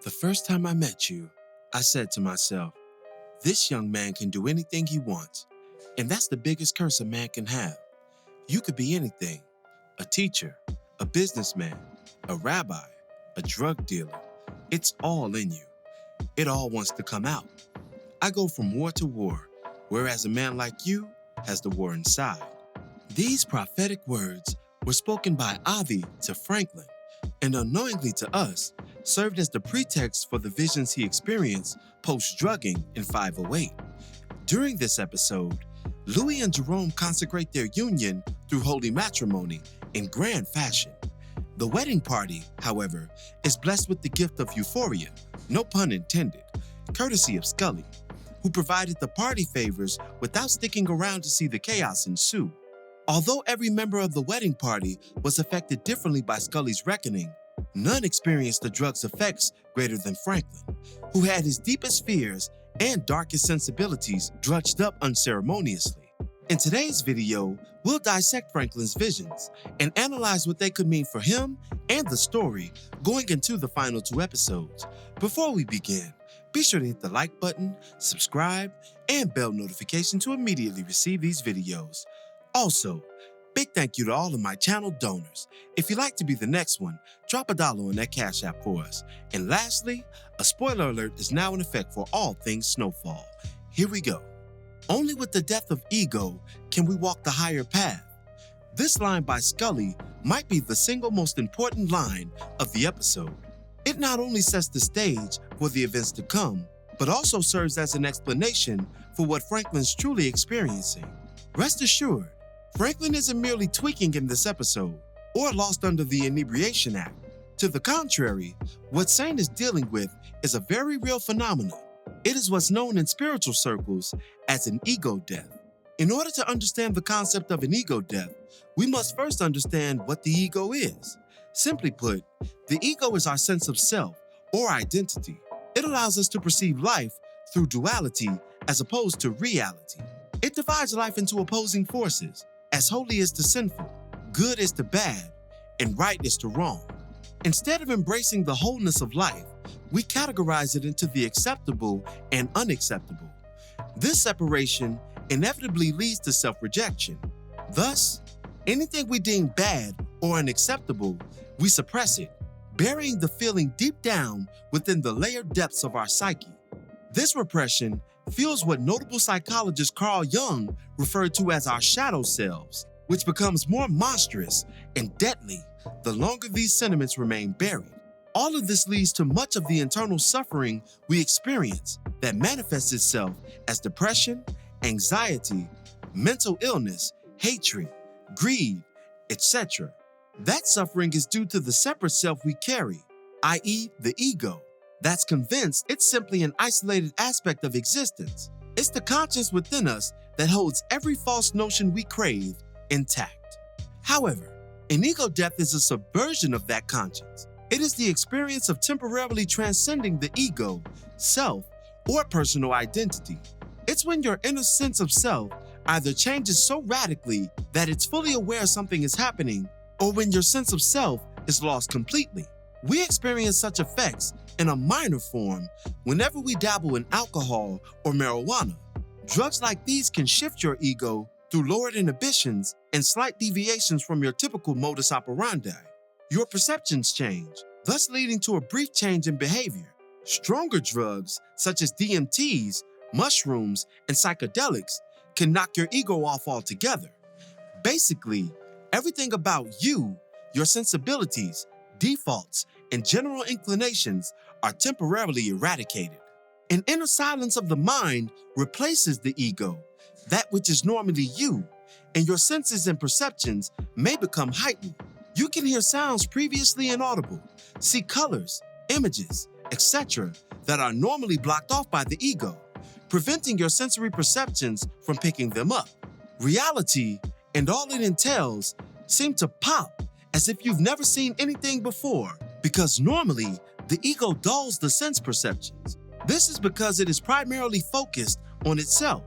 The first time I met you, I said to myself, this young man can do anything he wants, and that's the biggest curse a man can have. You could be anything: a teacher, a businessman, a rabbi, a drug dealer. It's all in you. It all wants to come out. I go from war to war, whereas a man like you has the war inside. These prophetic words were spoken by Avi to Franklin, and unknowingly to us, served as the pretext for the visions he experienced post-drugging in 508. During this episode, Louis and Jerome consecrate their union through holy matrimony in grand fashion. The wedding party, however, is blessed with the gift of euphoria, no pun intended, courtesy of Scully, who provided the party favors without sticking around to see the chaos ensue. Although every member of the wedding party was affected differently by Scully's reckoning, none experienced the drug's effects greater than Franklin, who had his deepest fears and darkest sensibilities drudged up unceremoniously. In today's video, we'll dissect Franklin's visions and analyze what they could mean for him and the story going into the final 2 episodes. Before we begin, be sure to hit the like button, subscribe, and bell notification to immediately receive these videos. Also, big thank you to all of my channel donors. If you'd like to be the next one, drop $1 on that Cash App for us. And lastly, a spoiler alert is now in effect for all things Snowfall. Here we go. Only with the death of ego can we walk the higher path. This line by Scully might be the single most important line of the episode. It not only sets the stage for the events to come, but also serves as an explanation for what Franklin's truly experiencing. Rest assured, Franklin isn't merely tweaking in this episode or lost under the Inebriation Act. To the contrary, what Saint is dealing with is a very real phenomenon. It is what's known in spiritual circles as an ego death. In order to understand the concept of an ego death, we must first understand what the ego is. Simply put, the ego is our sense of self or identity. It allows us to perceive life through duality as opposed to reality. It divides life into opposing forces, as holy is to sinful, good is to bad, and right is to wrong. Instead of embracing the wholeness of life, we categorize it into the acceptable and unacceptable. This separation inevitably leads to self-rejection. Thus, anything we deem bad or unacceptable, we suppress it, burying the feeling deep down within the layered depths of our psyche. This repression fuels what notable psychologist Carl Jung referred to as our shadow selves, which becomes more monstrous and deadly the longer these sentiments remain buried. All of this leads to much of the internal suffering we experience that manifests itself as depression, anxiety, mental illness, hatred, greed, etc. That suffering is due to the separate self we carry, i.e., the ego, that's convinced it's simply an isolated aspect of existence. It's the conscience within us that holds every false notion we crave intact. However, an ego death is a subversion of that conscience. It is the experience of temporarily transcending the ego, self, or personal identity. It's when your inner sense of self either changes so radically that it's fully aware something is happening, or when your sense of self is lost completely. We experience such effects in a minor form whenever we dabble in alcohol or marijuana. Drugs like these can shift your ego through lowered inhibitions and slight deviations from your typical modus operandi. Your perceptions change, thus leading to a brief change in behavior. Stronger drugs, such as DMTs, mushrooms, and psychedelics, can knock your ego off altogether. Basically, everything about you, your sensibilities, defaults, and general inclinations are temporarily eradicated. An inner silence of the mind replaces the ego, that which is normally you, and your senses and perceptions may become heightened. You can hear sounds previously inaudible, see colors, images, etc. that are normally blocked off by the ego, preventing your sensory perceptions from picking them up. Reality, and all it entails, seem to pop as if you've never seen anything before, because normally the ego dulls the sense perceptions. This is because it is primarily focused on itself,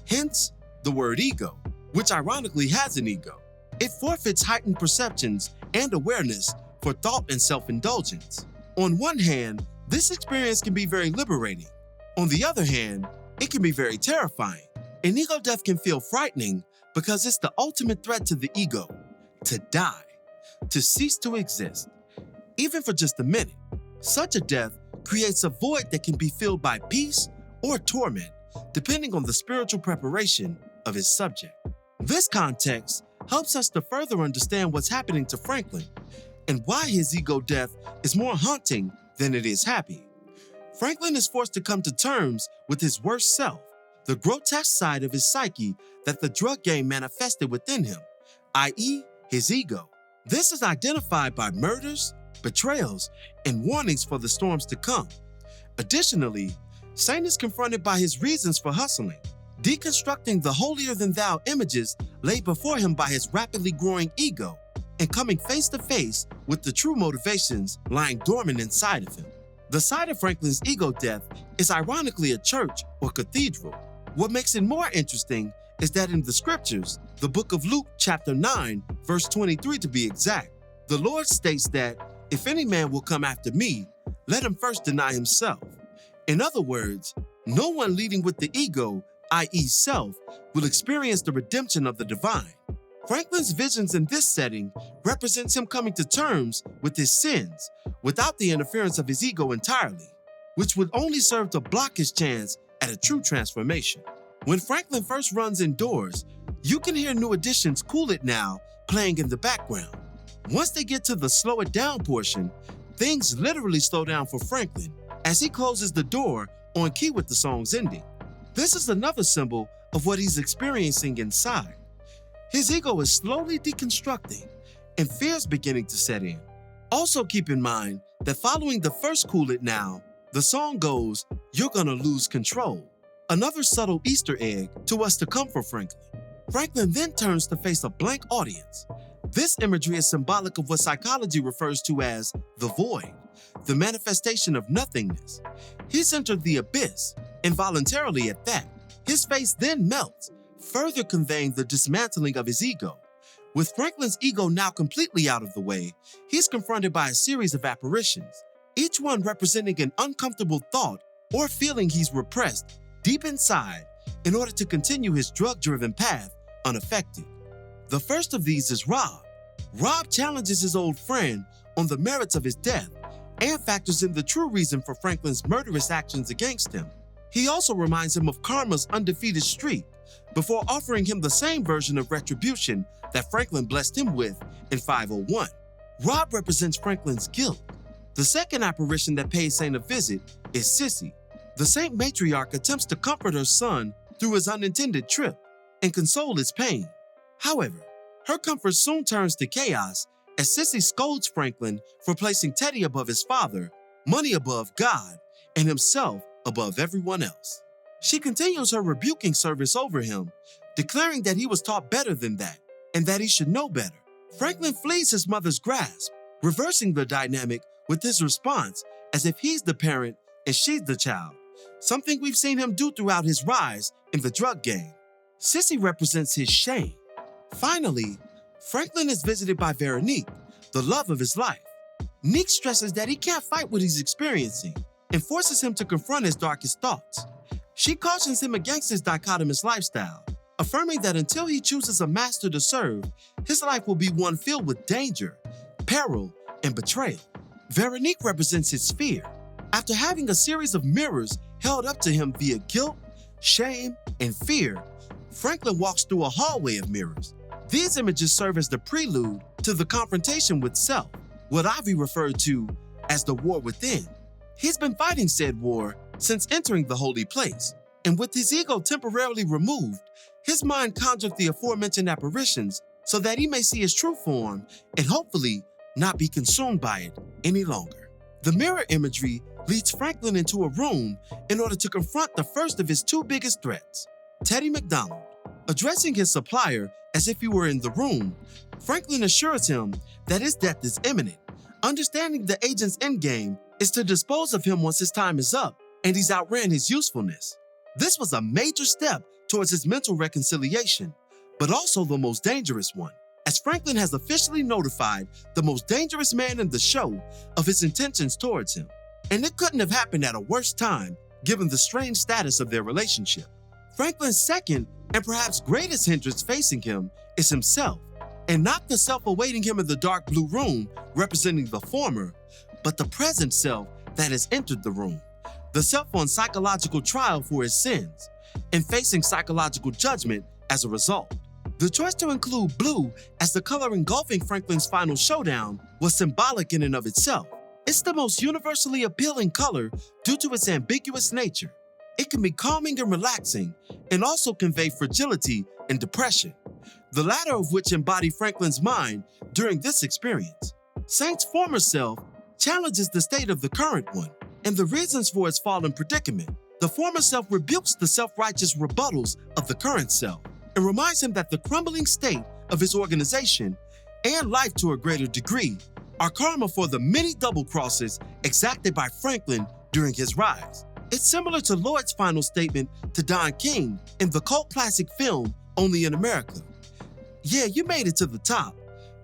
hence the word ego, which ironically has an ego. It forfeits heightened perceptions and awareness for thought and self-indulgence. On one hand, This experience can be very liberating. On the other hand, it can be very terrifying. An ego death can feel frightening because it's the ultimate threat to the ego, to die, to cease to exist, even for just a minute. Such a death creates a void that can be filled by peace or torment, depending on the spiritual preparation of his subject. This context helps us to further understand what's happening to Franklin and why his ego death is more haunting than it is happy. Franklin is forced to come to terms with his worst self, the grotesque side of his psyche that the drug game manifested within him, i.e., his ego. This is identified by murders, betrayals, and warnings for the storms to come. Additionally, Saint is confronted by his reasons for hustling, deconstructing the holier-than-thou images laid before him by his rapidly growing ego, and coming face to face with the true motivations lying dormant inside of him. The site of Franklin's ego death is ironically a church or cathedral. What makes it more interesting is that in the scriptures, the book of Luke chapter 9, verse 23 to be exact, the Lord states that, "If any man will come after me, let him first deny himself." In other words, no one leading with the ego, i.e. self, will experience the redemption of the divine. Franklin's visions in this setting represents him coming to terms with his sins without the interference of his ego entirely, which would only serve to block his chance at a true transformation. When Franklin first runs indoors, you can hear New Edition's "Cool It Now" playing in the background. Once they get to the "Slow It Down" portion, things literally slow down for Franklin as he closes the door on key with the song's ending. This is another symbol of what he's experiencing inside. His ego is slowly deconstructing and fear's beginning to set in. Also keep in mind that following the first "Cool It Now," the song goes, "You're gonna lose control." Another subtle Easter egg to us to come for Franklin. Franklin then turns to face a blank audience. This imagery is symbolic of what psychology refers to as the void, the manifestation of nothingness. He's entered the abyss, involuntarily at that. His face then melts, further conveying the dismantling of his ego. With Franklin's ego now completely out of the way, he's confronted by a series of apparitions, each one representing an uncomfortable thought or feeling he's repressed deep inside in order to continue his drug-driven path unaffected. The first of these is Rob. Rob challenges his old friend on the merits of his death and factors in the true reason for Franklin's murderous actions against him. He also reminds him of karma's undefeated streak before offering him the same version of retribution that Franklin blessed him with in 501. Rob represents Franklin's guilt. The second apparition that pays Saint a visit is Sissy. The Saint matriarch attempts to comfort her son through his unintended trip and console his pain. However, her comfort soon turns to chaos as Sissy scolds Franklin for placing Teddy above his father, money above God, and himself above everyone else. She continues her rebuking service over him, declaring that he was taught better than that and that he should know better. Franklin flees his mother's grasp, reversing the dynamic with his response as if he's the parent and she's the child, something we've seen him do throughout his rise in the drug game. Sissy represents his shame. Finally, Franklin is visited by Veronique, the love of his life. Nick stresses that he can't fight what he's experiencing and forces him to confront his darkest thoughts. She cautions him against his dichotomous lifestyle, affirming that until he chooses a master to serve, his life will be one filled with danger, peril, and betrayal. Veronique represents his fear. After having a series of mirrors held up to him via guilt, shame, and fear, Franklin walks through a hallway of mirrors. These images serve as the prelude to the confrontation with self, what Ivy referred to as the war within. He's been fighting said war since entering the holy place, and with his ego temporarily removed, his mind conjured the aforementioned apparitions so that he may see his true form and hopefully not be consumed by it any longer. The mirror imagery leads Franklin into a room in order to confront the first of his two biggest threats, Teddy McDonald. Addressing his supplier as if he were in the room, Franklin assures him that his death is imminent, understanding the agent's endgame is to dispose of him once his time is up and he's outran his usefulness. This was a major step towards his mental reconciliation, but also the most dangerous one, as Franklin has officially notified the most dangerous man in the show of his intentions towards him. And it couldn't have happened at a worse time, given the strained status of their relationship. Franklin's second and perhaps greatest hindrance facing him is himself, and not the self awaiting him in the dark blue room representing the former, but the present self that has entered the room, the self on psychological trial for his sins, and facing psychological judgment as a result. The choice to include blue as the color engulfing Franklin's final showdown was symbolic in and of itself. It's the most universally appealing color due to its ambiguous nature. It can be calming and relaxing, and also convey fragility and depression, the latter of which embody Franklin's mind during this experience. Saint's former self challenges the state of the current one and the reasons for its fallen predicament. The former self rebukes the self-righteous rebuttals of the current self and reminds him that the crumbling state of his organization and life to a greater degree are karma for the many double crosses exacted by Franklin during his rise. It's similar to Lloyd's final statement to Don King in the cult classic film Only in America. Yeah, you made it to the top,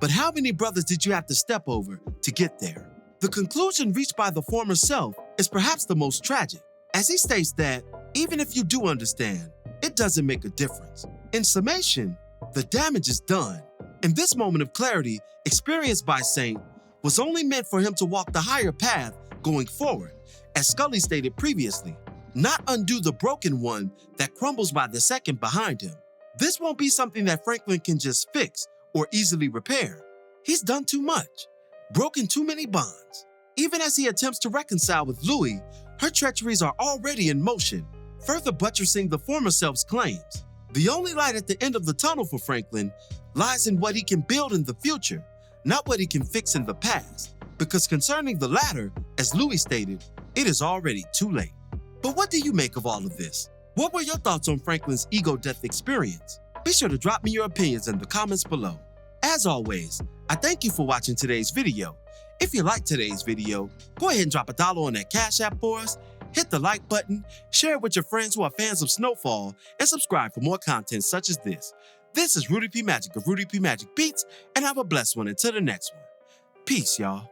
but how many brothers did you have to step over to get there? The conclusion reached by the former self is perhaps the most tragic, as he states that, even if you do understand, it doesn't make a difference. In summation, the damage is done, and this moment of clarity experienced by Saint was only meant for him to walk the higher path going forward, as Scully stated previously, not undo the broken one that crumbles by the second behind him. This won't be something that Franklin can just fix or easily repair. He's done too much, broken too many bonds. Even as he attempts to reconcile with Louis, her treacheries are already in motion, further buttressing the former self's claims. The only light at the end of the tunnel for Franklin lies in what he can build in the future, not what he can fix in the past, because concerning the latter, as Louis stated, it is already too late. But what do you make of all of this? What were your thoughts on Franklin's ego death experience? Be sure to drop me your opinions in the comments below. As always, I thank you for watching today's video. If you liked today's video, go ahead and drop $1 on that Cash App for us, hit the like button, share it with your friends who are fans of Snowfall, and subscribe for more content such as this. This is Rudy P. Magic of Rudy P. Magic Beats, and have a blessed one until the next one. Peace, y'all.